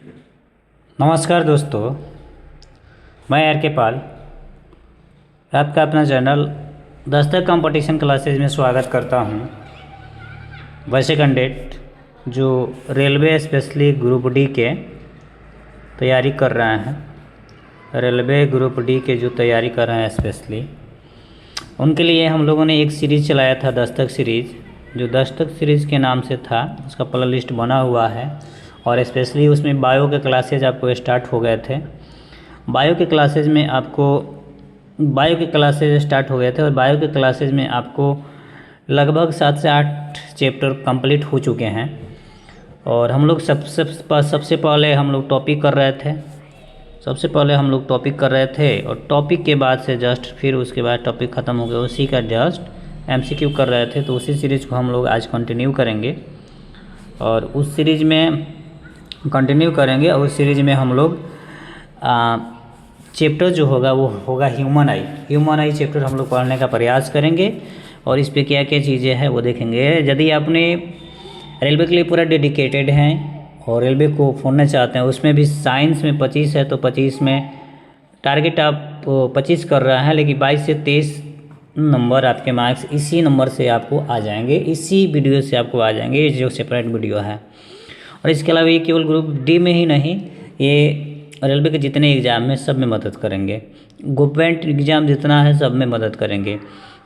नमस्कार दोस्तों, मैं आर के पाल आपका अपना चैनल दस्तक कंपटीशन क्लासेज में स्वागत करता हूं। वैसे कैंडिडेट जो रेलवे स्पेशली ग्रुप डी के तैयारी कर रहे हैं, रेलवे ग्रुप डी के जो तैयारी कर रहे हैं स्पेशली, उनके लिए हम लोगों ने एक सीरीज़ चलाया था, दस्तक सीरीज़, जो दस्तक सीरीज़ के नाम से था। उसका प्ले लिस्ट बना हुआ है और स्पेशली उसमें बायो के क्लासेज आपको स्टार्ट हो गए थे। बायो के क्लासेज स्टार्ट हो गए थे और बायो के क्लासेज में आपको लगभग 7 से 8 चैप्टर कंप्लीट हो चुके हैं। और हम लोग सबसे पहले हम लोग टॉपिक कर रहे थे और टॉपिक के बाद से जस्ट फिर उसके बाद टॉपिक ख़त्म हो गया, उसी का जस्ट एमसीक्यू कर रहे थे। तो उसी सीरीज़ को हम लोग आज कंटिन्यू करेंगे और उस सीरीज़ में उस सीरीज़ में हम लोग चैप्टर जो होगा वो होगा ह्यूमन आई चैप्टर हम लोग पढ़ने का प्रयास करेंगे और इस पे क्या क्या चीज़ें हैं वो देखेंगे। यदि आपने रेलवे के लिए पूरा डेडिकेटेड हैं और रेलवे को फोड़ना चाहते हैं, उसमें भी साइंस में 25 है तो 25 में टारगेट आप 25 कर रहे हैं, लेकिन 22 से 23 नंबर आपके मार्क्स इसी नंबर से आपको आ जाएंगे, इसी वीडियो से आपको आ जाएंगे, ये जो सेपरेट वीडियो है। और इसके अलावा ये केवल ग्रुप डी में ही नहीं, ये रेलवे के जितने एग्ज़ाम में सब में मदद करेंगे, गवर्नमेंट एग्ज़ाम जितना है सब में मदद करेंगे।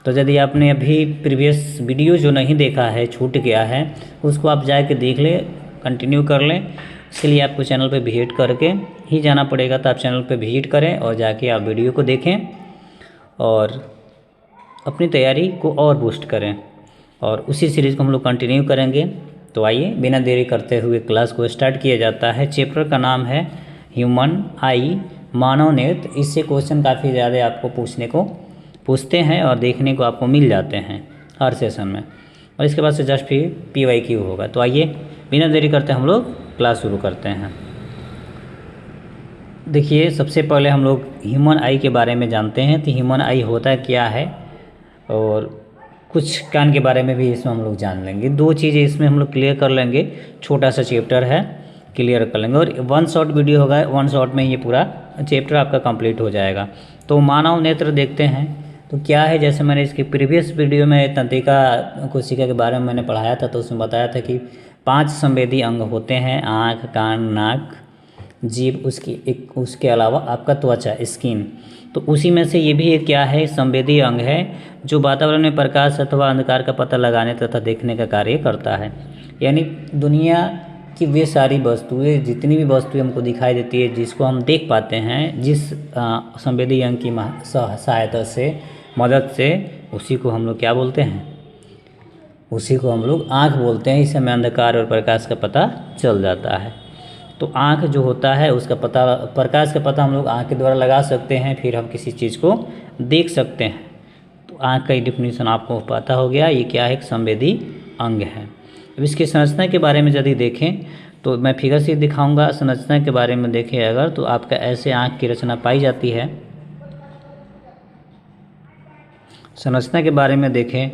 तो यदि आपने अभी प्रीवियस वीडियो जो नहीं देखा है, छूट गया है, उसको आप जाके देख लें, कंटिन्यू कर लें। इसके लिए आपको चैनल पे विजिट करके ही जाना पड़ेगा। तो आप चैनल पे विजिट करें और जाके आप वीडियो को देखें और अपनी तैयारी को और बूस्ट करें और उसी सीरीज़ को हम लोग कंटिन्यू करेंगे। तो आइए बिना देरी करते हुए क्लास को स्टार्ट किया जाता है। चैप्टर का नाम है ह्यूमन आई, मानव नेत्र। इससे क्वेश्चन काफ़ी ज़्यादा आपको पूछते हैं और देखने को आपको मिल जाते हैं हर सेशन में, और इसके बाद से जस्ट फिर PYQ होगा। तो आइए बिना देरी करते हम लोग क्लास शुरू करते हैं। देखिए, सबसे पहले हम लोग ह्यूमन आई के बारे में जानते हैं। तो ह्यूमन आई होता क्या है और कुछ कान के बारे में भी इसमें हम लोग जान लेंगे। 2 चीज़ें इसमें हम लोग क्लियर कर लेंगे, छोटा सा चैप्टर है, क्लियर कर लेंगे और 1 शॉर्ट वीडियो होगा, 1 शॉर्ट में ये पूरा चैप्टर आपका कंप्लीट हो जाएगा। तो मानव नेत्र देखते हैं तो क्या है। जैसे मैंने इसकी प्रीवियस वीडियो में तंत्रिका कोशिका के बारे में मैंने पढ़ाया था, तो उसमें बताया था कि 5 संवेदी अंग होते हैं, आँख, कान, नाक, जीभ, उसके अलावा आपका त्वचा, स्किन। तो उसी में से ये भी एक क्या है, संवेदी अंग है, जो वातावरण में प्रकाश अथवा अंधकार का पता लगाने तथा देखने का कार्य करता है। यानी दुनिया की वे सारी वस्तुएं, जितनी भी वस्तुएं हमको दिखाई देती है, जिसको हम देख पाते हैं, जिस संवेदी अंग की सहायता से, मदद से, उसी को हम लोग क्या बोलते हैं, उसी को हम लोग आँख बोलते हैं। इससे हमें अंधकार और प्रकाश का पता चल जाता है। तो आँख जो होता है उसका पता, प्रकाश का पता हम लोग आँख के द्वारा लगा सकते हैं, फिर हम किसी चीज़ को देख सकते हैं। तो आँख का डिफिनीशन आपको पता हो गया, ये क्या है, एक संवेदी अंग है। अब इसकी संरचना के बारे में यदि देखें तो मैं फिगर से दिखाऊंगा। संरचना के बारे में देखें अगर, तो आपका ऐसे आँख की रचना पाई जाती है। संरचना के बारे में देखें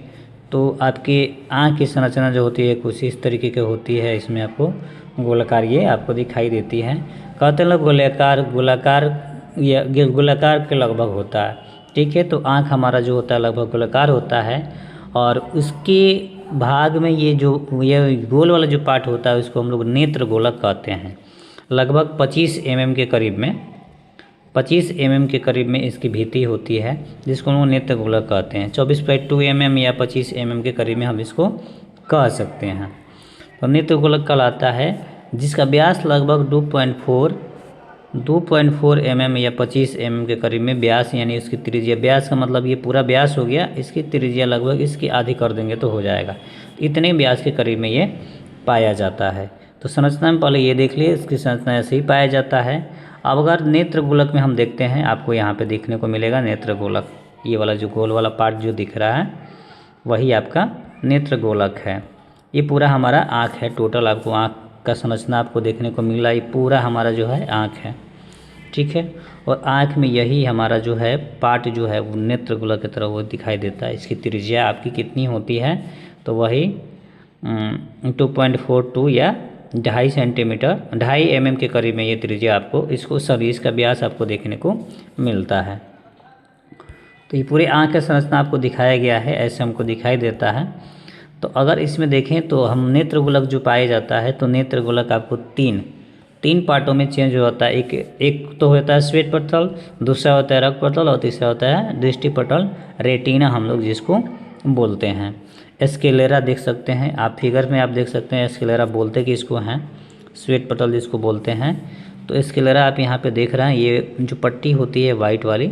तो आपकी आँख की संरचना जो होती है कुछ इस तरीके की होती है। इसमें आपको गोलाकार ये आपको दिखाई देती है। कहते हैं लोग गोलाकार या गोलाकार के लगभग होता है, ठीक है। तो आँख हमारा जो होता है लगभग गोलाकार होता है और उसके भाग में ये गोल वाला जो पार्ट होता है उसको हम लोग नेत्र गोलक कहते हैं। लगभग 25 mm के करीब में, 25 mm के करीब में इसकी भित्ति होती है, जिसको हम लोग नेत्र गोलक कहते हैं। 24.2 mm या 25 mm के करीब में हम इसको कह सकते हैं। तो नेत्र गोलक कहलाता है, जिसका व्यास लगभग 2.4 mm या 25 mm के करीब में व्यास, यानी उसकी त्रिज्या, व्यास का मतलब ये पूरा व्यास हो गया, इसकी त्रिज्या लगभग इसकी आधी कर देंगे तो हो जाएगा। इतने व्यास के करीब में ये पाया जाता है। तो संरचना में पहले ये देख लिए, इसकी संरचना ऐसे ही पाया जाता है। अब अगर नेत्र गोलक में हम देखते हैं, आपको यहाँ पे देखने को मिलेगा नेत्र गोलक, ये वाला जो गोल वाला पार्ट जो दिख रहा है वही आपका नेत्र गोलक है। ये पूरा हमारा आँख है। टोटल आपको आँख का संरचना आपको देखने को मिल रहा है, ये पूरा हमारा जो है आँख है, ठीक है। और आँख में यही हमारा जो है पार्ट जो है वो नेत्र गोलक की तरह वो दिखाई देता है। इसकी त्रिज्या आपकी कितनी होती है, तो वही 2.42 या 2.5 सेंटीमीटर 2.5 mm के करीब में ये त्रिज्या आपको इसका व्यास आपको देखने को मिलता है। तो ये पूरे आँख का संरचना आपको दिखाया गया है, ऐसे हमको दिखाई देता है। तो अगर इसमें देखें तो हम नेत्र गोलक जो पाया जाता है, तो नेत्र गोलक आपको तीन पार्टों में चेंज होता है। एक तो होता है श्वेत पटल, दूसरा होता है रक्त पटल और तीसरा होता है दृष्टि पटल, रेटिना हम लोग जिसको बोलते हैं। स्क्लेरा देख सकते हैं आप, फिगर में आप देख सकते हैं स्क्लेरा बोलते किसको हैं, श्वेत पटल जिसको बोलते हैं। तो स्क्लेरा आप यहाँ पे देख रहे हैं, ये जो पट्टी होती है वाइट वाली,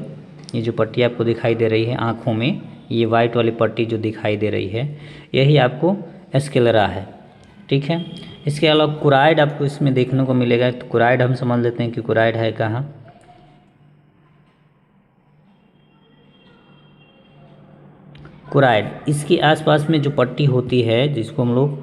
ये जो पट्टी आपको दिखाई दे रही है आँखों में, ये वाइट वाली पट्टी जो दिखाई दे रही है यही आपको स्क्लेरा है, ठीक है। इसके अलावा कुराइड आपको इसमें देखने को मिलेगा। तो कुराइड हम समझ लेते हैं कि कुराइड है कहाँ, कुराइड इसके आसपास में जो पट्टी होती है जिसको हम लोग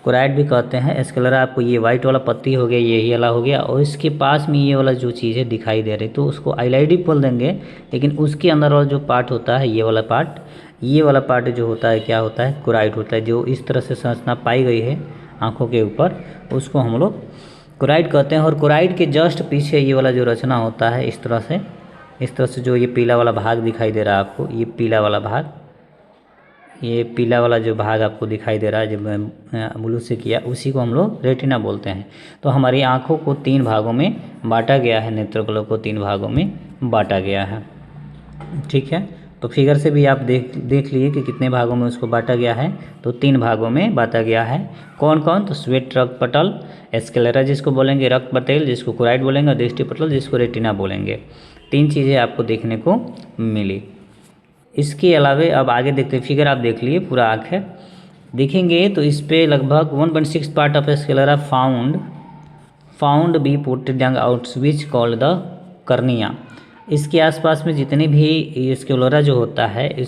कुराइड भी कहते हैं। स्क्लेरा आपको ये वाइट वाला पत्ती हो गया, यही वाला हो गया, और इसके पास में ये वाला जो चीज़ है दिखाई दे रही, तो उसको आइलाइडिक बोल देंगे। लेकिन उसके अंदर वाला जो पार्ट होता है ये वाला पार्ट जो होता है क्या होता है, कुराइड होता है। जो इस तरह से संरचना पाई गई है आँखों के ऊपर उसको हम लोग कुराइड कहते हैं। और कुराइड के जस्ट पीछे ये वाला जो रचना होता है इस तरह से जो ये पीला वाला भाग दिखाई दे रहा है आपको, ये पीला वाला जो भाग आपको दिखाई दे रहा है, जो मैं ब्लू से किया, उसी को हम लोग रेटिना बोलते हैं। तो हमारी आँखों को 3 भागों में बांटा गया है, नेत्र गोलक को 3 भागों में बांटा गया है, ठीक है। तो फिगर से भी आप देख लिए कि कितने भागों में उसको बांटा गया है। तो 3 भागों में बांटा गया है। कौन कौन, तो श्वेत रक्त पटल, स्क्लेरा जिसको बोलेंगे, रक्त पटेल जिसको कुराइड बोलेंगे, और दृष्टि पटल जिसको रेटिना बोलेंगे। 3 चीज़ें आपको देखने को मिली। इसके अलावा अब आगे देखते हैं, फिगर आप देख लिए पूरा आँख है, देखेंगे तो इस पर लगभग 1.6 part of sclera found be putted out which called the cornea. इसके आसपास में जितने भी स्क्लेरा जो होता है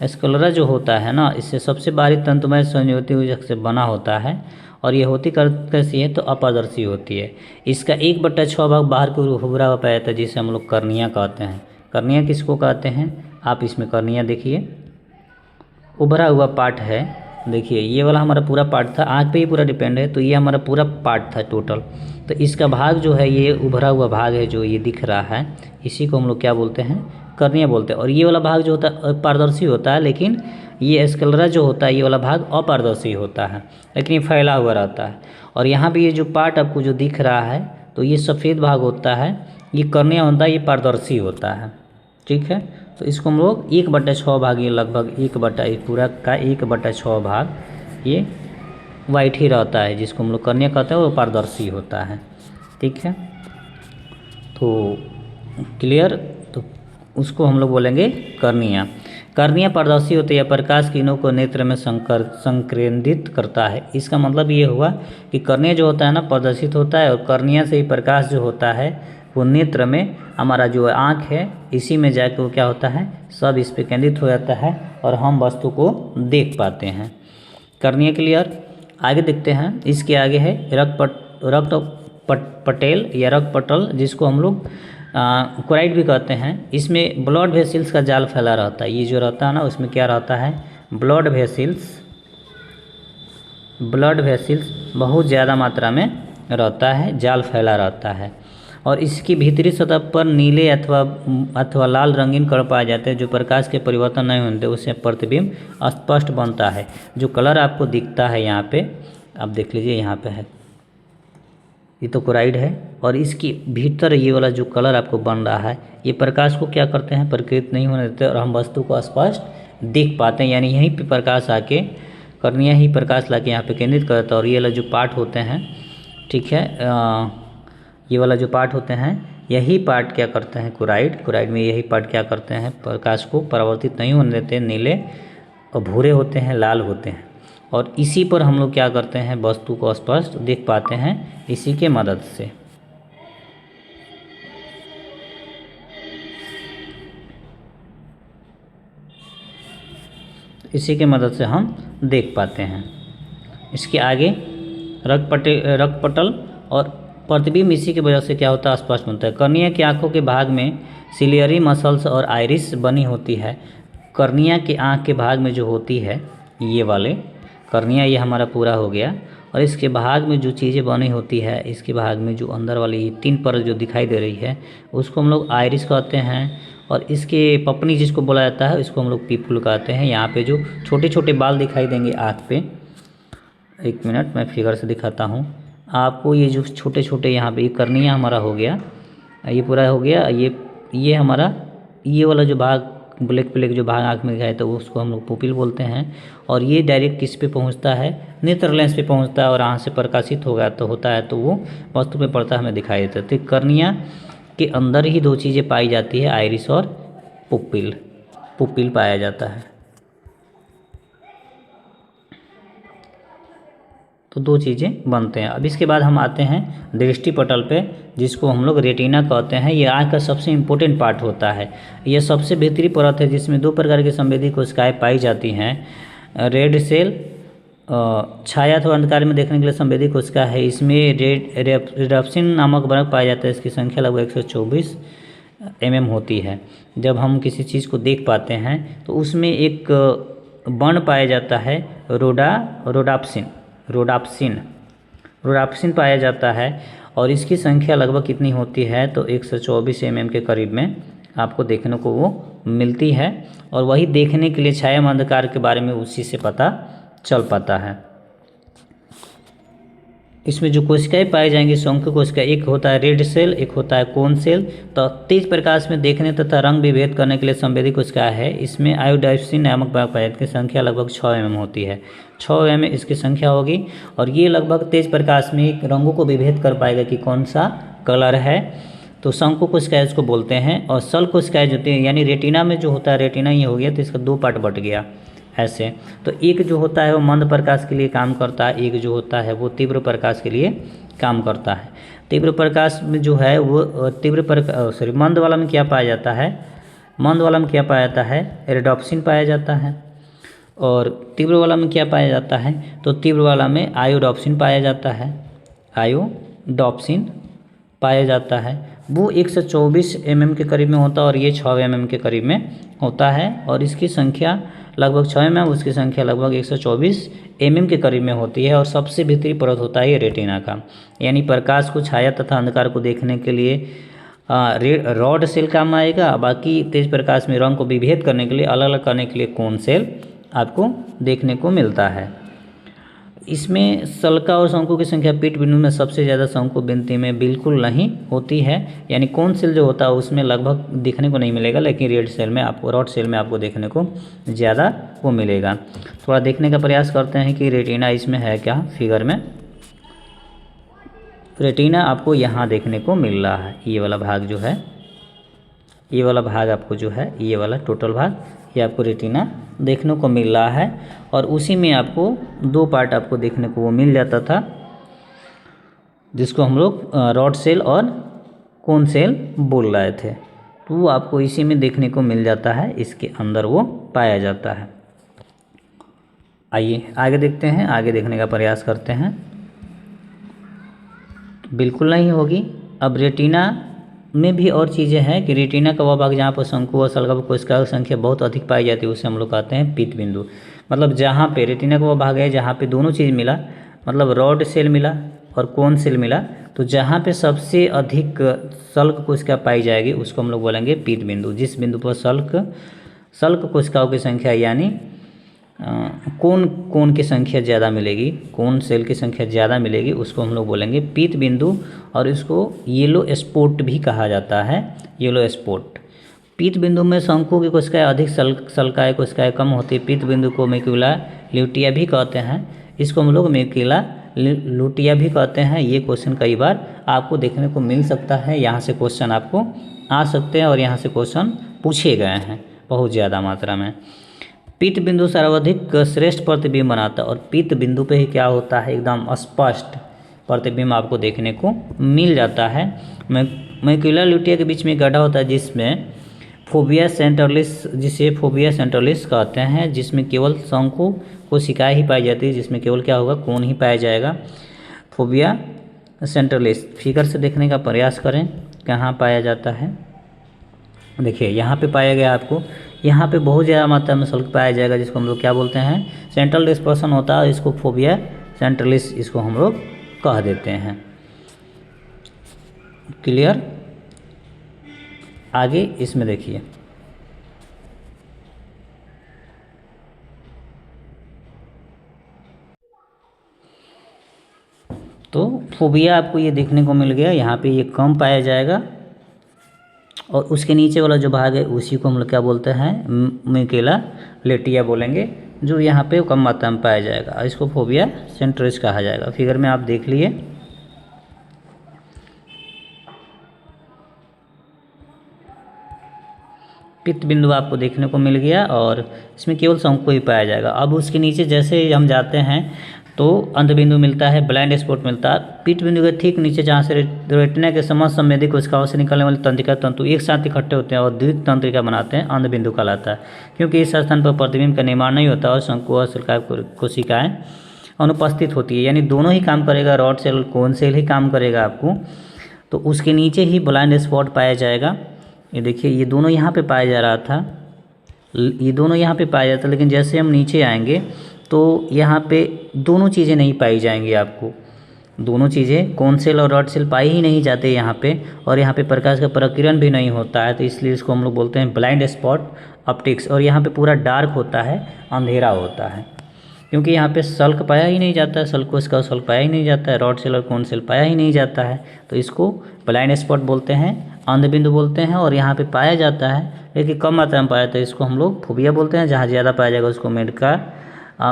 स्क्लेरा जो होता है ना, इससे सबसे बाहरी तंतुमय संयुति से बना होता है, और ये होती कैसी है, तो अपारदर्शी होती है। इसका 1/6 भाग बाहर की ओर उभरा हुआ पाया जाता है, जिसे हम लोग कर्निया कहते हैं। कर्निया किसको कहते हैं, आप इसमें कर्निया देखिए, उभरा हुआ पार्ट है, देखिए ये वाला हमारा पूरा पार्ट था, आँख पे ही पूरा डिपेंड है, तो ये हमारा पूरा पार्ट था टोटल। तो इसका भाग जो है, ये उभरा हुआ भाग है जो ये दिख रहा है, इसी को हम लोग क्या बोलते हैं, कर्निया बोलते हैं। और ये वाला भाग जो होता है पारदर्शी होता है, लेकिन ये स्क्लेरा जो होता है ये वाला भाग अपारदर्शी होता है, लेकिन ये फैला हुआ रहता है। और यहाँ पे ये जो पार्ट आपको जो दिख रहा है, तो ये सफ़ेद भाग होता है, ये कर्निया होता है, ये पारदर्शी होता है, ठीक है। तो इसको हम लोग 1/6 भाग, ये लगभग पूरा का 1/6 भाग ये वाइट ही रहता है, जिसको हम लोग कर्निया कहते हैं, वो पारदर्शी होता है, ठीक है। तो क्लियर, तो उसको हम लोग बोलेंगे कर्निया। कर्निया पारदर्शी होती है, प्रकाश किरणों को नेत्र में संकेंद्रित करता है। इसका मतलब ये हुआ कि कर्निया जो होता है ना प्रदर्शित होता है, और कर्निया से ही प्रकाश जो होता है वो नेत्र में, हमारा जो आँख है इसी में जाकर वो क्या होता है, सब इस पे केंद्रित हो जाता है, और हम वस्तु को देख पाते हैं। Cornea clear. आगे देखते हैं, इसके आगे है रक्त पटेल या रक्त पटल, जिसको हम लोग कुराइड भी कहते हैं। इसमें ब्लड वेसल्स का जाल फैला रहता है, ये जो रहता है ना उसमें क्या रहता है, ब्लड वेसल्स बहुत ज़्यादा मात्रा में रहता है, जाल फैला रहता है। और इसकी भीतरी सतह पर नीले अथवा लाल रंगीन कण पाए जाते हैं, जो प्रकाश के परिवर्तन नहीं होते उससे प्रतिबिंब स्पष्ट बनता है। जो कलर आपको दिखता है यहाँ पे, आप देख लीजिए, यहाँ पे है, ये तो कुराइड है, और इसकी भीतर ये वाला जो कलर आपको बन रहा है, ये प्रकाश को क्या करते हैं, प्रकृत नहीं होने देते, और हम वस्तु को स्पष्ट देख पाते हैं। यानी यहीं पे प्रकाश आके, कर्निया ही प्रकाश लाके यहाँ पे केंद्रित करता है। और ये वाला जो पार्ट होते हैं, ठीक है, ये वाला जो पार्ट होते हैं, यही पार्ट क्या करते हैं, कुराइड में यही पार्ट क्या करते हैं, प्रकाश को परावर्तित नहीं होने देते, नीले और भूरे होते हैं, लाल होते हैं, और इसी पर हम लोग क्या करते हैं, वस्तु को स्पष्ट देख पाते हैं, इसी के मदद से। इसी के मदद से हम देख पाते हैं। इसके आगे रक्त पटल और प्रतिबिंब, इसी की वजह से क्या होता है, स्पष्ट बनता है। कर्निया की आंखों के भाग में सिलियरी मसल्स और आइरिस बनी होती है। कर्निया के आँख के भाग में जो होती है, ये वाले कर्निया, ये हमारा पूरा हो गया, और इसके भाग में जो चीज़ें बनी होती है, इसके भाग में जो अंदर वाली 3 परत जो दिखाई दे रही है उसको हम लोग आइरिस कहते हैं। और इसके पपनी जिसको बोला जाता है इसको हम लोग पीपुल कहते हैं। यहाँ पे जो छोटे छोटे बाल दिखाई देंगे आँख पे, 1 मिनट मैं फिगर से दिखाता हूँ आपको। ये जो छोटे छोटे यहाँ पे ये कर्निया हमारा हो गया, ये पूरा हो गया। ये हमारा ये वाला जो भाग ब्लैक ब्लैक जो भाग आँख में दिखाई तो उसको हम लोग पुपिल बोलते हैं। और ये डायरेक्ट किस पे पहुंचता है, नेत्र लेंस पे पहुंचता है और आँख से प्रकाशित होता है तो वो वस्तु पे पड़ता हमें दिखाई देता है। तो कर्निया के अंदर ही 2 चीज़ें पाई जाती है, आइरिस और पुपिल पाया जाता है। तो 2 चीज़ें बनते हैं। अब इसके बाद हम आते हैं दृष्टि पटल पे, जिसको हम लोग रेटिना कहते हैं। ये आँख का सबसे इम्पोर्टेंट पार्ट होता है। ये सबसे भीतरी परत है जिसमें 2 प्रकार की संवेदी कोशिकाएं पाई जाती हैं। रेड सेल छाया अथवा अंधकार में देखने के लिए संवेदी कोशिका है। इसमें रेडाप्सिन नामक वर्ग पाया जाता है। इसकी संख्या लगभग 124 mm होती है। जब हम किसी चीज़ को देख पाते हैं तो उसमें एक वर्ण पाया जाता है रोडाप्सिन पाया जाता है। और इसकी संख्या लगभग कितनी होती है तो 124 mm के करीब में आपको देखने को वो मिलती है। और वही देखने के लिए छाया अंधकार के बारे में उसी से पता चल पाता है। इसमें जो कोशिकाएं पाई जाएंगी शंकु कोशिका, एक होता है रेड सेल, एक होता है कोन सेल। तो तेज प्रकाश में देखने तथा रंग विभेद करने के लिए संवेदी कोशिका है। इसमें आयोडाप्सिन नामक भाग पाया जाता है। संख्या लगभग 6 mm होती है, 6 mm इसकी संख्या होगी। और ये लगभग तेज प्रकाश में रंगों को विभेद कर पाएगा कि कौन सा कलर है। तो शंकु कोशिकाएं इसको बोलते हैं। और सल कोशिकाएं जो होती हैं, यानी रेटिना में जो होता है, रेटिना ये हो गया तो इसका 2 पार्ट बट गया ऐसे। तो एक जो होता है वो मंद प्रकाश के लिए काम करता है, एक जो होता है वो तीव्र प्रकाश के लिए काम करता है। तीव्र प्रकाश में जो है वो मंद वाला में क्या पाया जाता है, मंद वाला में क्या पाया जाता है, रेडॉप्सिन पाया जाता है। और तीव्र वाला में क्या पाया जाता है, तो तीव्र वाला में आयोडॉप्सिन पाया जाता है, आयोडॉप्सिन पाया जाता है। वो 124 mm के करीब में होता है और ये 6 mm के करीब में होता है। और इसकी संख्या लगभग 6 mm, उसकी संख्या लगभग 124 mm के करीब में होती है। और सबसे भीतरी परत होता है ये रेटिना का, यानी प्रकाश को, छाया तथा अंधकार को देखने के लिए रॉड सेल काम आएगा। बाकी तेज प्रकाश में रंग को विभेद करने के लिए, अलग अलग करने के लिए कोन सेल आपको देखने को मिलता है। इसमें सल्का और शंकु की संख्या पीठ बिंदु में सबसे ज़्यादा, शंकु बिंदु में बिल्कुल नहीं होती है। यानी कोन सेल जो होता है उसमें लगभग दिखने को नहीं मिलेगा, लेकिन रॉड सेल में आपको देखने को ज़्यादा वो मिलेगा। थोड़ा देखने का प्रयास करते हैं कि रेटिना इसमें है क्या। फिगर में रेटिना आपको यहाँ देखने को मिल रहा है। ये वाला भाग जो है, ये वाला भाग आपको जो है, ये वाला टोटल भाग, ये आपको रेटिना देखने को मिल रहा है। और उसी में आपको 2 पार्ट आपको देखने को वो मिल जाता था, जिसको हम लोग रॉड सेल और कोन सेल बोल रहे थे। तो वो आपको इसी में देखने को मिल जाता है, इसके अंदर वो पाया जाता है। आइए आगे देखते हैं, आगे देखने का प्रयास करते हैं। बिल्कुल नहीं होगी। अब रेटिना में भी और चीज़ें हैं कि रेटिना का वह भाग जहाँ पर शंकु और सल्का कोशिका की संख्या बहुत अधिक पाई जाती है उसे हम लोग कहते हैं पीत बिंदु। मतलब जहाँ पे रेटिना का वह भाग है जहाँ पे दोनों चीज़ मिला, मतलब रॉड सेल मिला और कोन सेल मिला, तो जहाँ पे सबसे अधिक सल्क कोशिका पाई जाएगी उसको हम लोग बोलेंगे पीत बिंदु। जिस बिंदु पर सल्क कोशिकाओं की संख्या, यानी कोन की संख्या ज़्यादा मिलेगी, कोन सेल की संख्या ज़्यादा मिलेगी, उसको हम लोग बोलेंगे पीत बिंदु। और इसको येलो स्पॉट भी कहा जाता है, येलो स्पॉट। पीत बिंदु में शंकु की कोशिकाएं अधिक, सल्काएं कोशिकाएं कम होती है। पीत बिंदु को मैक्यूला ल्यूटिया भी कहते हैं, इसको हम लोग मैक्यूला ल्यूटिया भी कहते हैं। ये क्वेश्चन कई बार आपको देखने को मिल सकता है, यहाँ से क्वेश्चन आपको आ सकते हैं और यहाँ से क्वेश्चन पूछे गए हैं बहुत ज़्यादा मात्रा में। पीत बिंदु सर्वाधिक श्रेष्ठ प्रतिबिंब बनाता है और पीत बिंदु पे ही क्या होता है, एकदम स्पष्ट प्रतिबिंब आपको देखने को मिल जाता है। मैक्यूला ल्यूटिया के बीच में गड्ढा होता है जिसमें फोबिया सेंट्रलिस, जिसे फोबिया सेंट्रलिस कहते हैं, जिसमें केवल शंकु कोशिकाएं ही पाई जाती है, जिसमें केवल क्या होगा, कोन ही पाया जाएगा। फोबिया सेंट्रलिस फिगर से देखने का प्रयास करें कहाँ पाया जाता है। देखिए यहाँ पे पाया गया आपको, यहाँ पे बहुत ज़्यादा मात्रा में सल्क पाया जाएगा, जिसको हम लोग क्या बोलते हैं, सेंट्रल डिस्पर्सन होता है। इसको फोबिया सेंट्रलिस इसको हम लोग कह देते हैं। क्लियर? आगे इसमें देखिए, तो फोबिया आपको ये देखने को मिल गया, यहाँ पे ये कम पाया जाएगा और उसके नीचे वाला जो भाग है उसी को हम लोग क्या बोलते हैं, मिकेला लेटिया बोलेंगे, जो यहाँ पे कम मात्रा में पाया जाएगा। इसको फोबिया सेंट्रलिस कहा जाएगा। फिगर में आप देख लिए, पित्त बिंदु आपको देखने को मिल गया और इसमें केवल शंकु ही पाया जाएगा। अब उसके नीचे जैसे हम जाते हैं तो अंध बिंदु मिलता है, ब्लाइंड स्पॉट मिलता है। पित्त बिंदु के ठीक नीचे जहाँ से रेटिना के समस्त संवेदी कोशिकाओं से निकलने वाले तंत्रिका तंतु एक साथ इकट्ठे होते हैं और द्वित तंत्रिका बनाते हैं, अंध बिंदु कहलाता है। क्योंकि इस स्थान पर प्रतिबिंब का निर्माण नहीं होता और शंकु और शल्काय कोशिकाएँ अनुपस्थित होती है, यानी दोनों ही काम करेगा, रॉड सेल कोन सेल ही काम करेगा आपको। तो उसके नीचे ही ब्लाइंड स्पॉट पाया जाएगा। ये देखिए, ये दोनों यहाँ पे पाया जा रहा था, ये दोनों यहाँ पे पाया जाता, लेकिन जैसे हम नीचे आएंगे तो यहाँ पे दोनों चीज़ें नहीं पाई जाएंगी आपको। दोनों चीज़ें कोन सेल और रॉड सेल पाई ही नहीं जाते यहाँ पे, और यहाँ पे प्रकाश का प्रकीर्णन भी नहीं होता है, तो इसलिए इसको हम लोग बोलते हैं ब्लाइंड स्पॉट ऑप्टिक्स। और यहाँ पे पूरा डार्क होता है, अंधेरा होता है, क्योंकि यहाँ पे सल्क पाया ही नहीं जाता है, सल्कोस्का सल्क पाया ही नहीं जाता है, रॉड सेल और कोन सेल पाया ही नहीं जाता है, तो इसको ब्लाइंड स्पॉट बोलते हैं, अंध बिंदु बोलते हैं। और यहाँ पे पाया जाता है लेकिन कम मात्रा में पाया जाता है, इसको हम लोग फोबिया बोलते हैं। जहाँ ज़्यादा पाया जाएगा उसको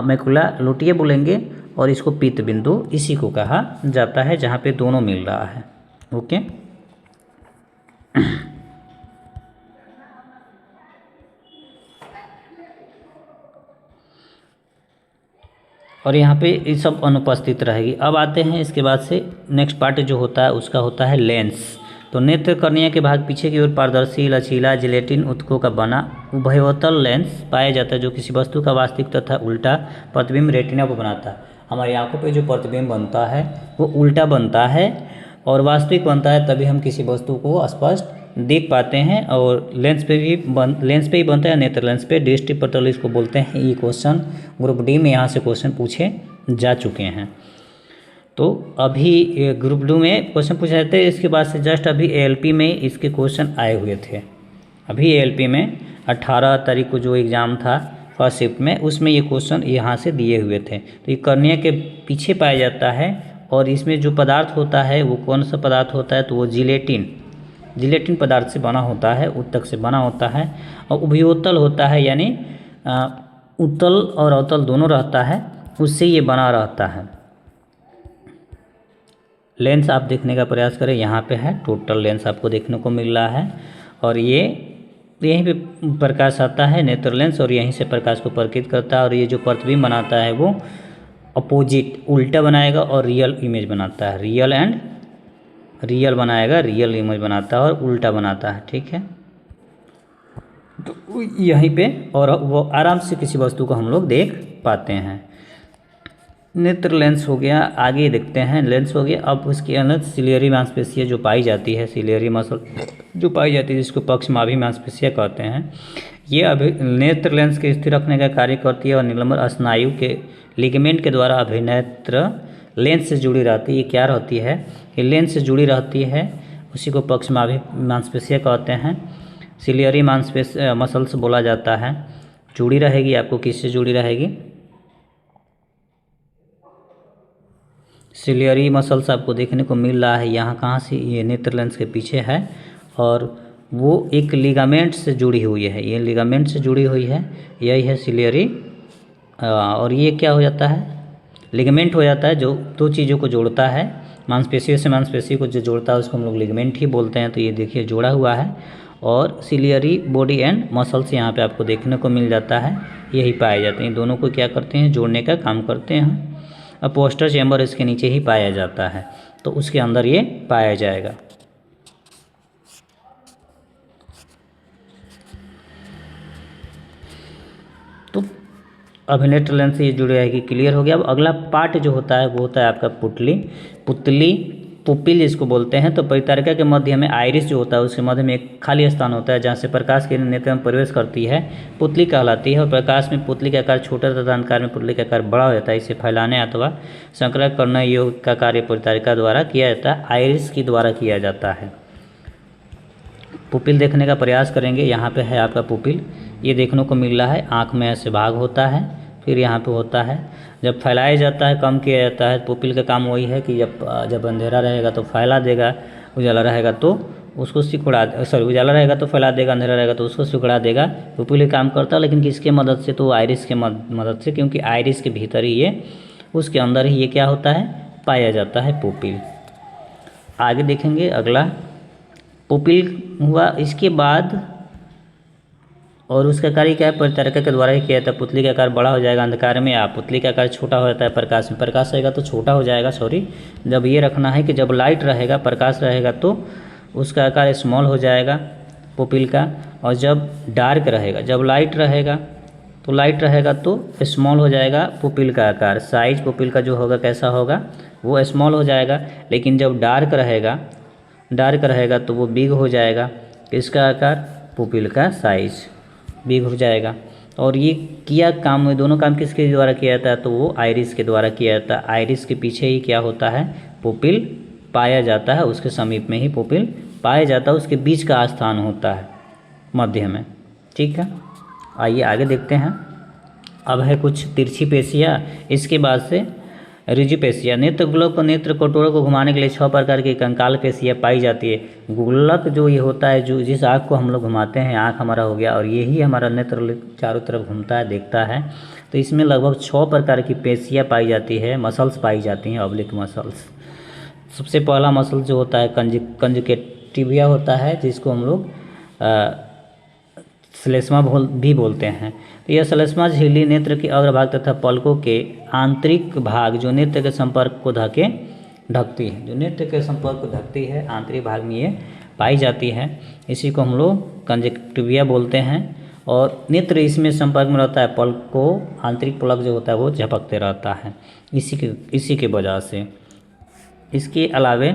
मैकुला लुटिया बोलेंगे, और इसको पित्त बिंदु इसी को कहा जाता है जहाँ पे दोनों मिल रहा है। ओके, और यहाँ पे ये सब अनुपस्थित रहेगी। अब आते हैं इसके बाद से नेक्स्ट पार्ट जो होता है उसका होता है लेंस। तो नेत्र कर्निया के भाग पीछे की ओर पारदर्शी लचीला जिलेटिन उत्तकों का बना उभयोतल लेंस पाया जाता है, जो किसी वस्तु का वास्तविक तथा उल्टा प्रतिबिंब रेटिना पर बनाता है। हमारी आंखों पे जो प्रतिबिंब बनता है वो उल्टा बनता है और वास्तविक बनता है, तभी हम किसी वस्तु को स्पष्ट देख पाते हैं। और लेंस पे ही बनता है, नेत्र लेंस पे। दृष्टि पटल इसको बोलते हैं। ये क्वेश्चन ग्रुप डी में यहाँ से क्वेश्चन पूछे जा चुके हैं। तो अभी ग्रुप डी में क्वेश्चन पूछे जाते हैं, इसके बाद से जस्ट अभी एएलपी में इसके क्वेश्चन आए हुए थे। अभी एएलपी में 18 तारीख को जो एग्ज़ाम था फर्स्ट शिफ्ट में, उसमें ये क्वेश्चन यहाँ से दिए हुए थे। तो ये कर्निया के पीछे पाया जाता है और इसमें जो पदार्थ होता है वो कौन सा पदार्थ होता है, तो वो जिलेटिन पदार्थ से बना होता है, उत्तक से बना होता है। और उभयोतल होता है, यानी उत्तल और अवतल दोनों रहता है, उससे ये बना रहता है। लेंस आप देखने का प्रयास करें, यहाँ पे है टोटल लेंस आपको देखने को मिल रहा है, और ये यहीं पे प्रकाश आता है नेत्र लेंस, और यहीं से प्रकाश को प्रकीर्णित करता है। और ये जो प्रतिबिंब बनाता है वो अपोजिट उल्टा बनाएगा और रियल इमेज बनाता है, रियल बनाएगा, रियल इमेज बनाता है और उल्टा बनाता है। ठीक है, तो यहीं पे और वो आराम से किसी वस्तु को हम लोग देख पाते हैं। नेत्र लेंस हो गया। आगे देखते हैं, लेंस हो गया। अब उसके अंदर सिलियरी मांसपेशियाँ जो पाई जाती है, सिलियरी मसल जो पाई जाती है, जिसको पक्षमाभी मांसपेशियाँ कहते हैं, ये अभी नेत्र लेंस के स्थिर रखने का कार्य करती है और निलंबर स्नायु के लिगामेंट के द्वारा अभिनेत्र लेंस से जुड़ी रहती है। ये क्या रहती है, ये लेंस से जुड़ी रहती है, उसी को पक्षमाभी मांसपेशियाँ कहते हैं। सिलियरी मांसपेशियाँ मसल्स बोला जाता है। जुड़ी रहेगी, आपको किससे जुड़ी रहेगी, सिलियरी मसल्स आपको देखने को मिल रहा है। यहाँ कहाँ से, ये नेत्र लेंस के पीछे है, और वो एक लिगामेंट से जुड़ी हुई है, ये लिगामेंट से जुड़ी हुई है, यही है सिलियरी। और ये क्या हो जाता है, लिगामेंट हो जाता है, जो दो चीज़ों को जोड़ता है, मांसपेशियों से मांसपेशी को जो जोड़ता है उसको हम लोग लिगामेंट ही बोलते हैं। तो ये देखिए जोड़ा हुआ है, और सिलियरी बॉडी एंड मसल्स यहाँ पे आपको देखने को मिल जाता है, यही पाए जाते हैं। दोनों को क्या करते हैं, जोड़ने का काम करते हैं। अब पोस्टर चैम्बर इसके नीचे ही पाया जाता है, तो उसके अंदर ये पाया जाएगा। तो अभिनेत्र लेंस से ये जुड़ी रहेगी। क्लियर हो गया। अब अगला पार्ट जो होता है वो होता है आपका पुतली। पुपिल जिसको बोलते हैं। तो परितारिका के मध्य में आइरिस जो होता है उसके मध्य में एक खाली स्थान होता है जहाँ से प्रकाश किरण नेत्र में प्रवेश करती है, पुतली कहलाती है। और प्रकाश में पुतली का आकार छोटा तथा अंधकार में पुतली का आकार बड़ा हो जाता है। इसे फैलाने अथवा संक्रमण करने योग का कार्य परितारिका द्वारा किया जाता है, आइरिस के द्वारा किया जाता है। पुपिल देखने का प्रयास करेंगे। यहाँ पे है आपका पुपिल, ये देखने को मिल रहा है। आँख में ऐसे भाग होता है, फिर यहाँ पे होता है। जब फैलाया जाता है, कम किया जाता है। पुपिल का काम वही है कि जब अंधेरा रहेगा तो फैला देगा, उजाला रहेगा तो उसको सिकुड़ा, उजाला रहेगा तो फैला देगा, अंधेरा रहेगा तो उसको सिकुड़ा देगा। पुपिल का काम करता है, लेकिन किसके मदद से? तो आइरिस के मदद से, क्योंकि आइरिस के भीतर ही ये, उसके अंदर ही ये क्या होता है, पाया जाता है पुपिल। आगे देखेंगे अगला पुपिल हुआ। इसके बाद और उसका कार्य क्या है, परितारिका के द्वारा ही किया जाता है। पुतली का आकार बड़ा हो जाएगा अंधकार में, या पुतली का आकार छोटा हो जाता है प्रकाश में। प्रकाश रहेगा तो छोटा हो जाएगा, जब ये रखना है कि जब लाइट रहेगा, प्रकाश रहेगा तो उसका आकार स्मॉल हो जाएगा पुपिल का। और जब डार्क रहेगा, जब लाइट रहेगा तो स्मॉल हो जाएगा पुपिल का आकार। साइज पुपिल का जो होगा कैसा होगा, वो स्मॉल हो जाएगा। लेकिन जब डार्क रहेगा तो वो बिग हो जाएगा। इसका आकार, पुपिल का साइज बिग हो जाएगा। और ये किया काम, दोनों काम किसके द्वारा किया जाता है, तो वो आइरिस के द्वारा किया जाता है। आइरिस के पीछे ही क्या होता है, पुपिल पाया जाता है, उसके समीप में ही पुपिल पाया जाता है। उसके बीच का स्थान होता है मध्य में। ठीक है, आइए आगे देखते हैं। अब है कुछ तिरछी पेशियाँ, इसके बाद से रिजिड पेशियाँ। नेत्र गोलक को, नेत्र कटोरे को घुमाने के लिए 6 प्रकार की कंकाल पेशियाँ पाई जाती है। गोलक जो ये होता है, जो जिस आँख को हम लोग घुमाते हैं, आँख हमारा हो गया, और यही हमारा नेत्र चारों तरफ घूमता है, देखता है। तो इसमें लगभग 6 प्रकार की पेशियाँ पाई जाती है, मसल्स पाई जाती हैं, ऑब्लिक मसल्स। सबसे पहला मसल जो होता है कंजक्टिविया होता है, जिसको हम लोग श्लेष्मा भी बोलते हैं। तो यह श्लेष्मा झिल्ली नेत्र के अग्रभाग तथा पलकों के आंतरिक भाग जो नेत्र के संपर्क को ढकती है, जो नेत्र के संपर्क को ढकती है, आंतरिक भाग में ये पाई जाती है। इसी को हम लोग कंजक्टिविया बोलते हैं। और नेत्र इसमें संपर्क में रहता है, पलक को, आंतरिक पलक जो होता है वो झपकते रहता है इसी के वजह से। इसके अलावे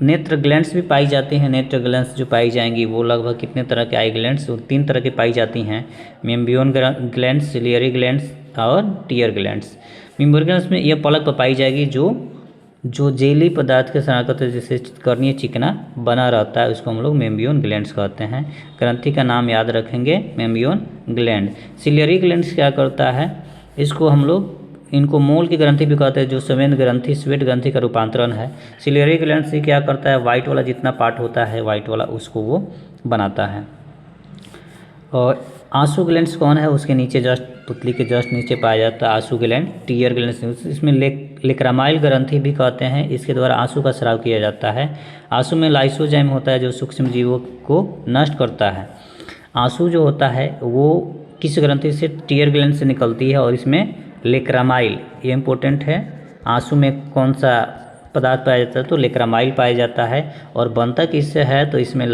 नेत्र ग्लैंड्स भी पाई जाती हैं। नेत्र ग्लैंड्स जो पाई जाएंगी वो लगभग कितने तरह के, आई ग्लैंड्स 3 तरह की पाई जाती हैं, मेम्ब्रेन ग्लैंड्स, सिलियरी ग्लैंड्स और टीयर ग्लैंड्स। मेम्ब्रेन ग्लैंड्स में यह पलक पर पाई जाएगी जो जेली पदार्थ के शनाख्त है, जिससे कर्णीय चिकना बना रहता है, उसको हम लोग मेम्ब्रेन ग्लैंड्स कहते हैं। ग्रंथि का नाम याद रखेंगे, मेम्ब्रेन ग्लैंड। सिलियरी ग्लैंड्स क्या करता है, इसको हम लोग, इनको मोल की ग्रंथि भी कहते हैं, जो स्वेद ग्रंथि का रूपांतरण है। सिलियरी ग्लैंड से क्या करता है, वाइट वाला जितना पार्ट होता है, वाइट वाला, उसको वो बनाता है। और आंसू ग्लैंड्स कौन है, उसके नीचे जस्ट, पुतली के जस्ट नीचे पाया जाता है आंसू ग्लैंड, टीयर ग्लैंड्स। इसमें लेक्रामाइल ग्रंथि भी कहते हैं, इसके द्वारा आंसू का स्राव किया जाता है। आंसू में लाइसोजाइम होता है जो सूक्ष्म जीवों को नष्ट करता है। आंसू जो होता है वो किस ग्रंथि से, टीयर ग्लैंड से निकलती है, और इसमें लेक्रामाइल, ये इम्पोर्टेंट है। आंसू में कौन सा पदार्थ पाया जाता है, तो लेक्रामाइल पाया जाता है। और बनता किससे है, तो इसमें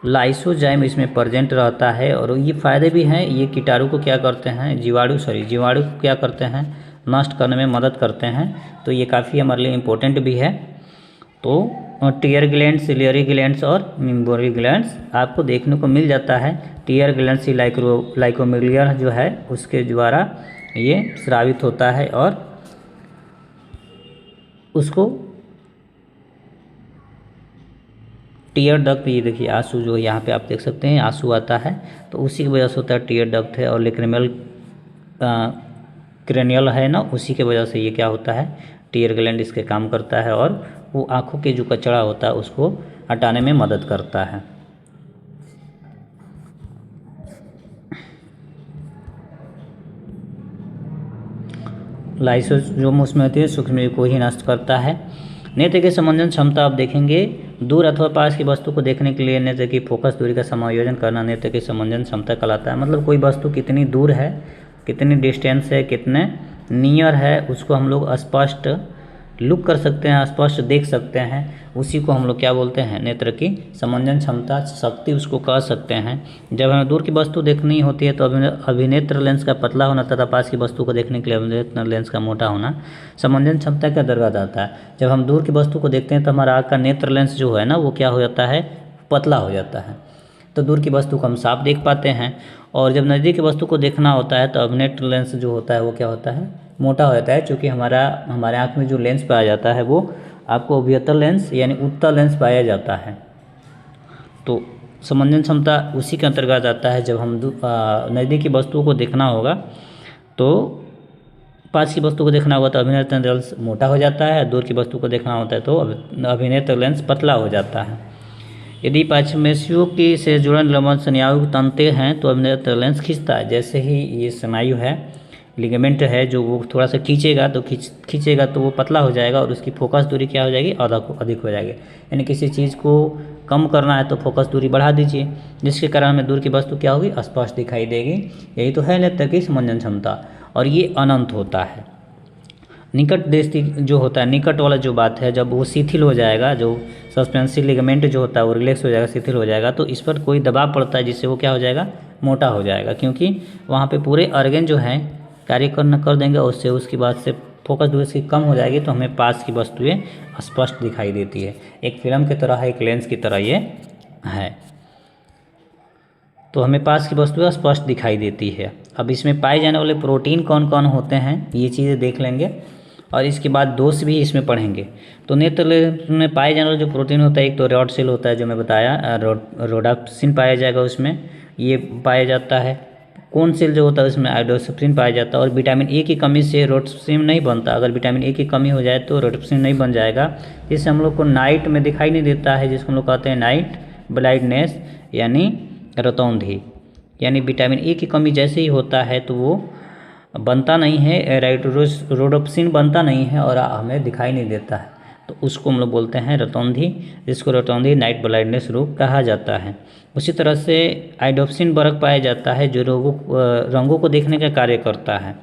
लाइसोजाइम इसमें प्रेजेंट रहता है। और ये फ़ायदे भी हैं, ये कीटाणु को क्या करते हैं, जीवाणु को क्या करते हैं, नष्ट करने में मदद करते हैं। तो ये काफ़ी हमारे लिए इम्पोर्टेंट भी है। तो टीयर ग्लैंड, सिलियरी ग्लैंड्स और मेम्ब्रेन ग्लैंड्स आपको देखने को मिल जाता है। टीयर ग्लैंड से लाइकोमिलियर जो है उसके द्वारा ये स्रावित होता है, और उसको टीयर डक्ट, ये देखिए आंसू जो यहाँ पे आप देख सकते हैं, आंसू आता है, तो उसी की वजह से होता है, टीयर डक्ट है। और लेक्रिमल क्रेनियल है ना, उसी के वजह से ये क्या होता है, टीयर ग्लैंड इसके काम करता है, और वो आँखों के जो कचरा होता है उसको हटाने में मदद करता है। लाइसोजाइम उसमें होती है, सूक्ष्मजीव को ही नष्ट करता है। नेत्र की समंजन क्षमता आप देखेंगे, दूर अथवा पास की वस्तु को देखने के लिए नेत्र की फोकस दूरी का समायोजन करना नेत्र की समंजन क्षमता कहलाता है। मतलब कोई वस्तु कितनी दूर है, कितनी डिस्टेंस है, कितने नियर है, उसको हम लोग स्पष्ट लुक कर सकते हैं, स्पष्ट देख सकते हैं, उसी को हम लोग क्या बोलते हैं, नेत्र की समंजन क्षमता, शक्ति उसको कह सकते हैं। जब हमें दूर की वस्तु देखनी होती है तो अभिनेत्र लेंस का पतला होना तथा पास की वस्तु को देखने के लिए अभिनेत्र लेंस का मोटा होना समंजन क्षमता के अंतर्गत आता है। जब हम दूर की वस्तु को देखते हैं तो हमारा आँख का नेत्र लेंस जो है ना वो क्या हो जाता है, पतला हो जाता है, तो दूर की वस्तु को हम साफ देख पाते हैं। और जब नज़दीक की वस्तु को देखना होता है तो अभिनेत्र लेंस जो होता है वो क्या होता है, मोटा हो जाता है, क्योंकि हमारे आँख में जो लेंस पाया जाता है वो आपको अभियतर लेंस यानी उत्तल लेंस पाया जाता है। तो समंजन क्षमता उसी के अंतर्गत आता है। जब हम नज़दीक की वस्तुओं को देखना होगा तो पास की वस्तु को देखना होगा तो अभिनेत्र लेंस मोटा हो जाता है, दूर की वस्तु को देखना होता है तो अभिनेत्र लेंस पतला हो जाता है। यदि पार्श्वपेशियों की से जुड़े लंबन स्नायु तंते हैं तो अभिनेत्र लेंस खींचता है। जैसे ही ये स्नायु है, लिगामेंट है, जो वो थोड़ा सा खींचेगा तो वो पतला हो जाएगा और उसकी फोकस दूरी क्या हो जाएगी, अधिक हो जाएगी। यानी किसी चीज़ को कम करना है तो फोकस दूरी बढ़ा दीजिए, जिसके कारण हमें दूर की वस्तु क्या होगी, स्पष्ट दिखाई देगी। यही तो है नेत्र की समंजन क्षमता, और ये अनंत होता है। निकट दृष्टि जो होता है, निकट वाला जो बात है, जब वो शिथिल हो जाएगा, जो सस्पेंसिव लिगामेंट जो होता है वो रिलैक्स हो जाएगा, शिथिल हो जाएगा, तो इस पर कोई दबाव पड़ता है जिससे वो क्या हो जाएगा, मोटा हो जाएगा, क्योंकि वहाँ पे पूरे ऑर्गन जो है कार्य करना कर देंगे, उससे उसकी बात से फोकस दूरी इसकी कम हो जाएगी, तो हमें पास की वस्तुएं स्पष्ट दिखाई देती है। एक फिल्म की तरह है, एक लेंस की तरह ये है, तो हमें पास की वस्तुएं स्पष्ट दिखाई देती है। अब इसमें पाए जाने वाले प्रोटीन कौन कौन होते हैं ये चीज़ें देख लेंगे, और इसके बाद दोष भी इसमें पढ़ेंगे। तो नेत्र लेंस में पाए जाने वाले जो प्रोटीन होता है, एक तो रॉड सेल होता है जो मैं बताया, रोडाप्सिन पाया जाएगा उसमें, ये पाया जाता है। कोन सेल जो होता है उसमें आइडोसप्सिन पाया जाता है। और विटामिन ए की कमी से रोडोप्सिन नहीं बनता, अगर विटामिन ए की कमी हो जाए तो रोडोप्सिन नहीं बन जाएगा, जिससे हम लोग को नाइट में दिखाई नहीं देता है, जिसको हम लोग कहते हैं नाइट ब्लाइंडनेस यानी रतौंधी। यानी विटामिन ए की कमी जैसे ही होता है तो वो बनता नहीं है, रोडोप्सिन बनता नहीं है और हमें दिखाई नहीं देता है, तो उसको हम लोग बोलते हैं रतौंधी, जिसको रतौंधी नाइट ब्लाइंडनेस रोग कहा जाता है। उसी तरह से आइडोप्सिन वर्ग पाया जाता है जो रंगों को देखने का कार्य करता है।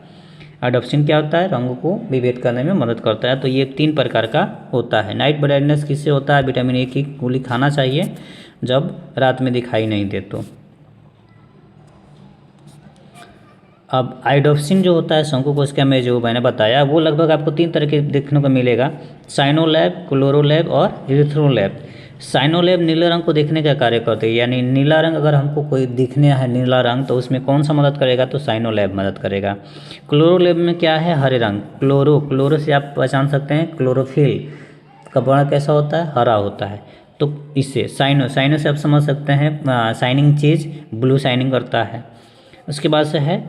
आइडोप्सिन क्या होता है, रंगों को विभेद करने में मदद करता है। तो ये 3 प्रकार का होता है। नाइट ब्लाइंडनेस किससे होता है, विटामिन ए की गोली खाना चाहिए जब रात में दिखाई नहीं दे तो। अब आइडोप्सिन जो होता है शंकु कोशिका में, जो मैंने बताया, वो लगभग आपको 3 तरह के देखने को मिलेगा, साइनोलैब, क्लोरोलैब और इरिथ्रोलैब। साइनोलैब नीले रंग को देखने का कार्य करते हैं, यानी नीला रंग अगर हमको कोई दिखने है नीला रंग तो उसमें कौन सा मदद करेगा, तो साइनोलैब मदद करेगा। क्लोरोलैब में क्या है, हरे रंग, क्लोरो से आप पहचान सकते हैं, क्लोरोफिल का वर्ण कैसा होता है, हरा होता है। तो इससे साइनो से आप समझ सकते हैं शाइनिंग चीज़ ब्लू शाइनिंग करता है। उसके बाद से है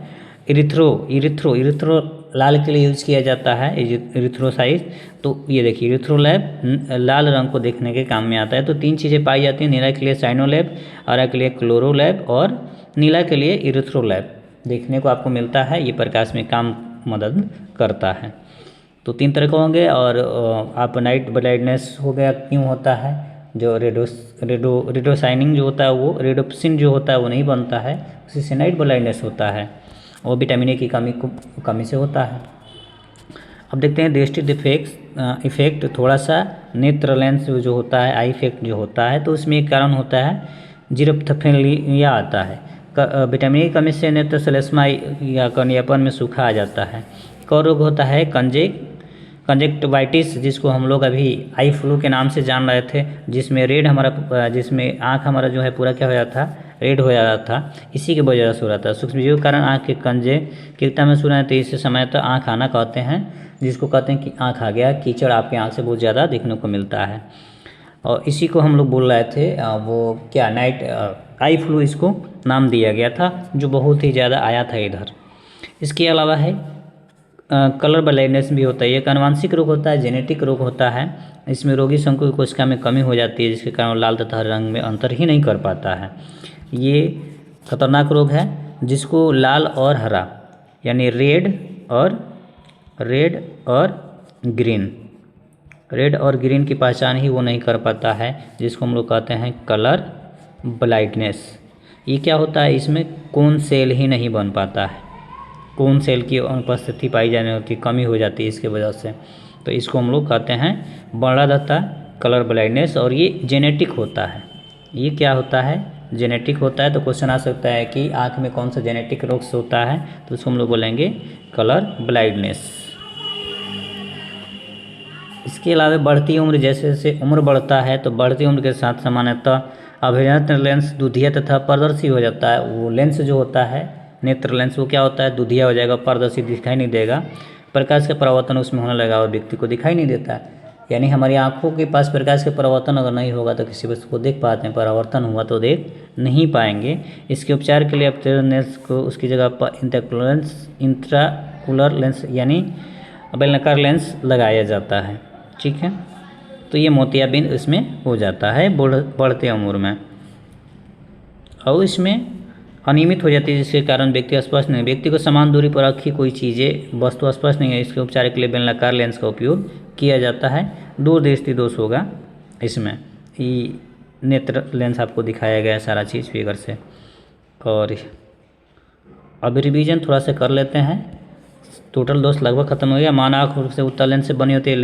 इरिथ्रो लाल के लिए यूज़ किया जाता है, इरिथ्रोसाइट। तो ये देखिए इरिथ्रोलैब लाल रंग को देखने के काम में आता है। तो 3 चीज़ें पाई जाती हैं, नीला के लिए साइनोलैब, हरा के लिए क्लोरोलैब और नीला के लिए इरिथ्रोलैब देखने को आपको मिलता है। ये प्रकाश में काम मदद करता है। तो 3 तरह के होंगे। और आप नाइट ब्लाइंडनेस हो गया, क्यों होता है, जो रेडो शाइनिंग जो होता है वो रेडोप्सिन जो होता है वो नहीं बनता है, उसी से नाइट ब्लाइंडनेस होता है, और विटामिन ए की कमी से होता है। अब देखते हैं दृष्टि इफेक्ट, थोड़ा सा नेत्र लेंस जो होता है, आई इफेक्ट जो होता है, तो उसमें एक कारण होता है जीरोप्थेल्मिया आता है। विटामिन ए की कमी से नेत्र श्लेष्मा या कर्नियापन में सूखा आ जाता है। एक और रोग होता है कंजक्टिवाइटिस, जिसको हम लोग अभी आई फ्लू के नाम से जान रहे थे, जिसमें आँख हमारा जो है पूरा क्या हो जाता था, रेड हो जाता था, इसी की वजह से हो रहा था। सूक्ष्मजीव के कारण आँख के कंजक्टिवा में सुना है, तो इस समय तो आँख आना कहते हैं, जिसको कहते हैं कि आँख आ गया, कीचड़ आपके आँख से बहुत ज़्यादा देखने को मिलता है। और इसी को हम लोग बोल रहे थे वो क्या, नाइट आई फ्लू इसको नाम दिया गया था, जो बहुत ही ज़्यादा आया था इधर। इसके अलावा है कलर ब्लाइंडनेस भी होता है। ये एक आनुवंशिक रोग होता है, जेनेटिक रोग होता है। इसमें रोगी शंकु की कोशिका में कमी हो जाती है, जिसके कारण लाल तथा हरे रंग में अंतर ही नहीं कर पाता है। ये खतरनाक रोग है, जिसको लाल और हरा यानी रेड और ग्रीन की पहचान ही वो नहीं कर पाता है, जिसको हम लोग कहते हैं कलर ब्लाइंडनेस। ये क्या होता है, इसमें कोन सेल ही नहीं बन पाता है, कोन सेल की अनुपस्थिति पाई जाने होती, कमी हो जाती है इसके वजह से। तो इसको हम लोग कहते हैं वर्णरता कलर ब्लाइंडनेस, और ये जेनेटिक होता है। ये क्या होता है? जेनेटिक होता है। तो क्वेश्चन आ सकता है कि आँख में कौन सा जेनेटिक रोग होता है, तो उसको हम लोग बोलेंगे कलर ब्लाइंडनेस। इसके अलावा बढ़ती उम्र, जैसे जैसे उम्र बढ़ता है तो बढ़ती उम्र के साथ सामान्यतः अभिनेत्र लेंस दुधिया तथा पारदर्शी हो जाता है। वो लेंस जो होता है नेत्र लेंस, वो क्या होता है? दुधिया हो जाएगा, पारदर्शी दिखाई नहीं देगा, प्रकाश का परावर्तन उसमें होने लगा और व्यक्ति को दिखाई नहीं देता है। यानी हमारी आँखों के पास प्रकाश का परावर्तन अगर नहीं होगा तो किसी वस्तु को देख पाते हैं, परावर्तन हुआ तो देख नहीं पाएंगे। इसके उपचार के लिए अब लेंस को उसकी जगह पर इंट्राकुलर लेंस यानी बेलनाकार लेंस लगाया जाता है। ठीक है, तो ये मोतियाबिंद इसमें हो जाता है बढ़ते उम्र में, और इसमें अनियमित हो जाती है, जिसके कारण व्यक्ति स्पष्ट नहीं, व्यक्ति को समान दूरी पर रखी कोई चीज़ें वस्तु स्पष्ट नहीं है। इसके उपचार के लिए बेलनाकार लेंस का उपयोग किया जाता है। दूरदृष्टि दोष होगा इसमें। ये नेत्र लेंस आपको दिखाया गया है सारा चीज़ फिगर से। और अभी रिवीजन थोड़ा सा कर लेते हैं। टोटल दोष लगभग खत्म हो गया। मानव आँख रूप से उत्तल लेंस से बनी होती है।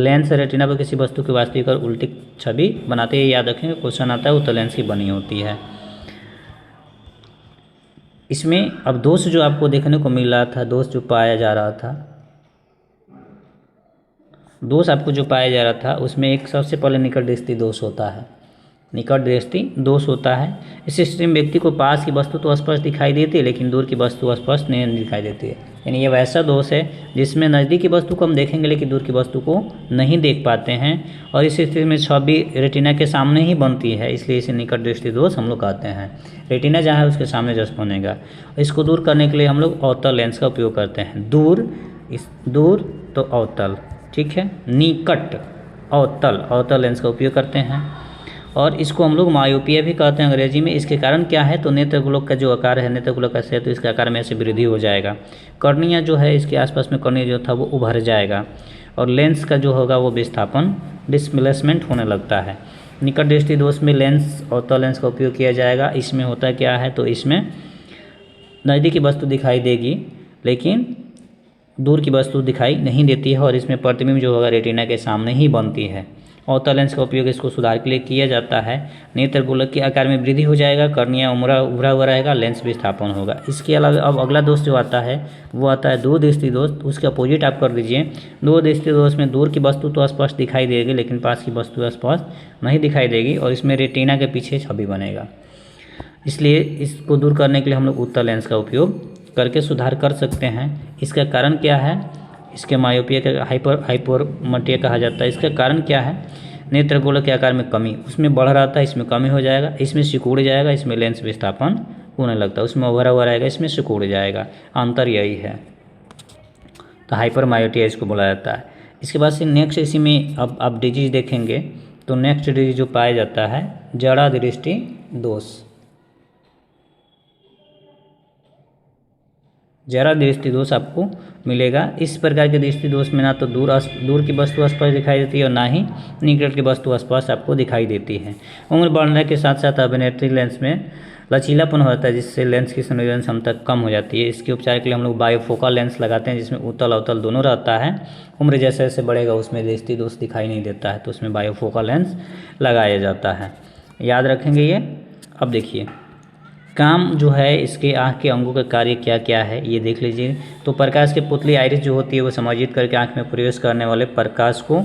लेंस रेटिना पर किसी वस्तु की वास्तविक और उल्टी छवि बनाते हैं। याद रखेंगे, क्वेश्चन आता है उत्तल लेंस की बनी होती है। इसमें अब दोष जो आपको देखने को मिल रहा था, दोष जो पाया जा रहा था, दोष आपको जो पाया जा रहा था उसमें एक सबसे पहले निकट दृष्टि दोष होता है। निकट दृष्टि दोष होता है। इस स्थिति में व्यक्ति को पास की वस्तु तो स्पष्ट दिखाई देती है, लेकिन दूर की वस्तु स्पष्ट नहीं दिखाई देती है। यानी ये वैसा दोष है जिसमें नज़दीक की वस्तु को हम देखेंगे लेकिन दूर की वस्तु को नहीं देख पाते हैं, और इस स्थिति में छवि रेटिना के सामने ही बनती है, इसलिए इसे निकट दृष्टि दोष हम लोग कहते हैं। रेटिना जहाँ है उसके सामने जस्ट बनेगा। इसको दूर करने के लिए हम लोग अवतल लेंस का उपयोग करते हैं। दूर तो अवतल, ठीक है, निकट अवतल लेंस का उपयोग करते हैं। और इसको हम लोग मायोपिया भी कहते हैं अंग्रेजी में। इसके कारण क्या है? तो नेत्र गोलक का जो आकार है, नेत्र गोलक का तो इसका आकार में ऐसे वृद्धि हो जाएगा। कर्निया जो है, इसके आसपास में कर्निया जो था वो उभर जाएगा, और लेंस का जो होगा वो विस्थापन डिस्प्लेसमेंट होने लगता है। निकट दृष्टि दोष में लेंस अवतल लेंस का उपयोग किया जाएगा। इसमें होता क्या है? तो इसमें नज़दीक की वस्तु दिखाई देगी लेकिन दूर की वस्तु दिखाई नहीं देती है, और इसमें प्रतिबिंब जो होगा रेटिना के सामने ही बनती है। अवतल लेंस का उपयोग इसको सुधार के लिए किया जाता है। नेत्र गोलक के आकार में वृद्धि हो जाएगा, कर्निया उभरा हुआ रहेगा, लेंस विस्थापन होगा। इसके अलावा अब अगला दोष जो आता है वो आता है दूरदृष्टि दोष। उसके अपोजिट आप कर दीजिए। दूरदृष्टि दोष में दूर की वस्तु तो स्पष्ट दिखाई देगी लेकिन पास की वस्तु स्पष्ट नहीं दिखाई देगी, और इसमें रेटिना के पीछे छवि बनेगा। इसलिए इसको दूर करने के लिए हम लोग उत्तल लेंस का उपयोग करके सुधार कर सकते हैं। इसका कारण क्या है? इसके मायोपिया का हाइपरमेट्रिया कहा जाता है। इसका कारण क्या है? नेत्र गोलक के आकार में कमी, उसमें बढ़ रहा था, इसमें कमी हो जाएगा, इसमें सिकुड़ जाएगा, इसमें लेंस विस्थापन होने लगता है, उसमें उभरा हुआ रहेगा, इसमें सिकुड़ जाएगा। अंतर यही है, तो हाइपरमेट्रिया इसको बोला जाता है। इसके बाद से नेक्स्ट इसी में अब आप डिजीज देखेंगे तो नेक्स्ट डिजीज जो पाया जाता है जड़ा दृष्टि दोष। जरा दृष्टि दोष आपको मिलेगा। इस प्रकार के दृष्टि दोष में ना तो दूर की वस्तु स्पष्ट दिखाई देती है और ना ही निकट की वस्तु स्पष्ट आपको दिखाई देती है। उम्र बढ़ने के साथ साथ अभिनेत्री लेंस में लचीलापन होता है, जिससे लेंस की संवेदन क्षमता कम हो जाती है। इसके उपचार के लिए हम लोग बायोफोकल लेंस लगाते हैं, जिसमें उत्तल अवतल दोनों रहता है। उम्र जैसे जैसे बढ़ेगा उसमें दृष्टि दोष दिखाई नहीं देता है, तो उसमें बायोफोकल लेंस लगाया जाता है। याद रखेंगे ये। अब देखिए काम जो है इसके आँख के अंगों का कार्य क्या क्या है ये देख लीजिए। तो प्रकाश की पुतली आइरिस जो होती है वो समायोजित करके आँख में प्रवेश करने वाले प्रकाश को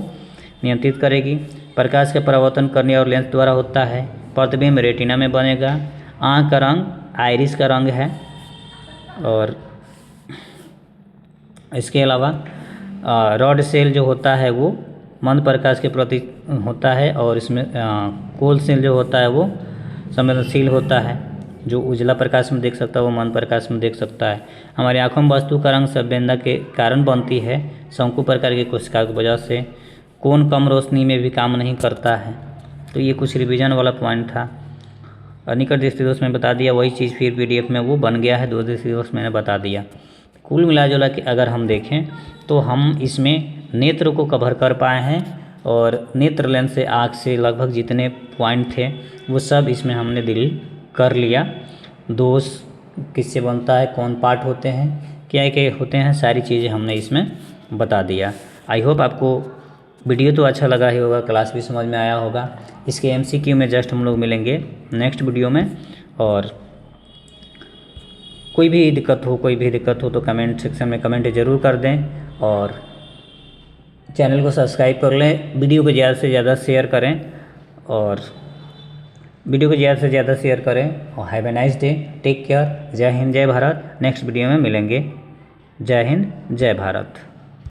नियंत्रित करेगी। प्रकाश का परावर्तन करने और लेंस द्वारा होता है। प्रतिबिंब रेटिना में बनेगा। आँख का रंग आइरिस का रंग है। और इसके अलावा रॉड सेल जो होता है वो मंद प्रकाश के प्रति होता है, और इसमें कोल सेल जो होता है वो संवेदनशील होता है। जो उजला प्रकाश में देख सकता है वो मंद प्रकाश में देख सकता है। हमारी आँखों में वस्तु का रंग संवेदना के कारण बनती है। शंकु प्रकार की कोशिका की वजह से कोण कम रोशनी में भी काम नहीं करता है। तो ये कुछ रिवीजन वाला पॉइंट था। निकट दृष्टि दोष में बता दिया, वही चीज़ फिर पीडीएफ में वो बन गया है। दूर दृष्टि दोष मैंने बता दिया। कुल मिला के अगर हम देखें तो हम इसमें नेत्र को कवर कर पाए हैं, और नेत्र लेंस से आँख से लगभग जितने पॉइंट थे वो सब इसमें हमने डील कर लिया। दोष किससे बनता है, कौन पार्ट होते हैं, क्या क्या होते हैं, सारी चीज़ें हमने इसमें बता दिया। आई होप आपको वीडियो तो अच्छा लगा ही होगा, क्लास भी समझ में आया होगा। इसके MCQ में जस्ट हम लोग मिलेंगे नेक्स्ट वीडियो में। और कोई भी दिक्कत हो तो कमेंट सेक्शन में कमेंट ज़रूर कर दें और चैनल को सब्सक्राइब कर लें। वीडियो को ज़्यादा से ज़्यादा शेयर करें और have a nice day, take care. जय हिंद जय भारत। नेक्स्ट वीडियो में मिलेंगे। जय हिंद जय भारत।